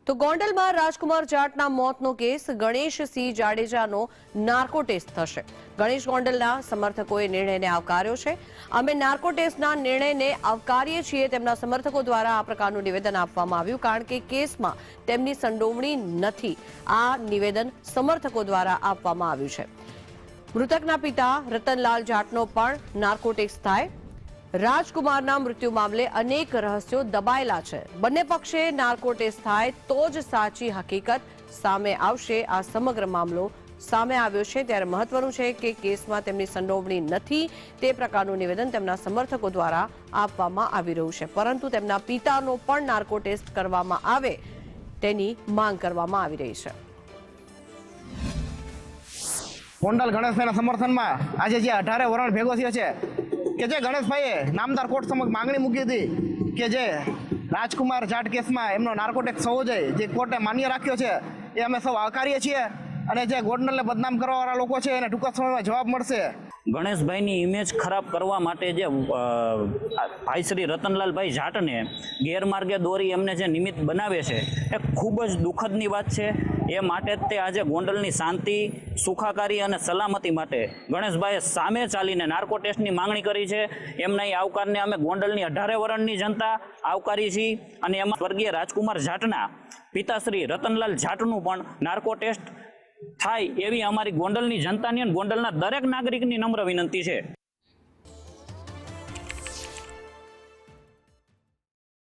તો ગોંડલમાં રાજકુમાર જાટના મોતનો કેસ ગણેશસિંહ જાડેજાનો નાર્કો ટેસ્ટ થશે। ગણેશ ગોંડલના સમર્થકોએ નિર્ણયને આવકાર્યો છે। અમે નાર્કો ટેસ્ટના નિર્ણયને આવકારીએ છીએ, તેમના સમર્થકો દ્વારા આ પ્રકારનું નિવેદન આપવામાં આવ્યું, કારણ કે કેસમાં તેમની સંડોવણી નથી। આ નિવેદન સમર્થકો દ્વારા આપવામાં આવ્યું છે। મૃતકના પિતા રતનલાલ જાટનો પણ નાર્કો ટેસ્ટ થાય। રાજકુમારના મૃત્યુ મામલે અનેક રહસ્યો દબાયેલા છે। બંને પક્ષે નાર્કો ટેસ્ટ થાય તો જ સાચી હકીકત સામે આવશે। આ સમગ્ર મામલો સામે આવ્યો છે ત્યારે મહત્વનું છે કે કેસમાં તેમની સંડોવણી નથી તે પ્રકારનું નિવેદન તેમના સમર્થકો દ્વારા આપવામાં આવી રહ્યું છે, પરંતુ તેમના પિતાનો પણ નાર્કો ટેસ્ટ કરવામાં આવે તેની માંગ કરવામાં આવી રહી છે। ગોંડલ ગણેશભાઈના સમર્થનમાં આજે જે 18 વરણ ભેગો થયો છે કે જે ગણેશભાઈએ નામદાર કોર્ટ સમક્ષ માંગણી મૂકી હતી કે જે રાજકુમાર જાટ કેસમાં એમનો નાર્કોટેક્સ થવો જોઈએ, જે કોર્ટે માન્ય રાખ્યો છે, એ અમે સૌ આવકારીએ છીએ અને જે ગોંડલને બદનામ કરવાવાળા લોકો છે એને ટૂંક સમયમાં જવાબ મળશે। ગણેશભાઈની ઇમેજ ખરાબ કરવા માટે જે ભાઈ શ્રી રતનલાલભાઈ જાટને ગેરમાર્ગે દોરી એમને જે નિમિત્ત બનાવે છે એ ખૂબ જ દુઃખદની વાત છે। એ માટે જ તે આજે ગોંડલની શાંતિ, સુખાકારી અને સલામતી માટે ગણેશભાઈએ સામે ચાલીને નાર્કો ટેસ્ટની માંગણી કરી છે। એમના એ આવકારને અમે ગોંડલની 18 વરણની જનતા આવકારી છીએ અને એમાં સ્વર્ગીય રાજકુમાર જાટના પિતાશ્રી રતનલાલ જાટનું પણ નાર્કો ટેસ્ટ થાય એવી અમારી ગોંડલની જનતાની અને ગોંડલના દરેક નાગરિકની નમ્ર વિનંતી છે।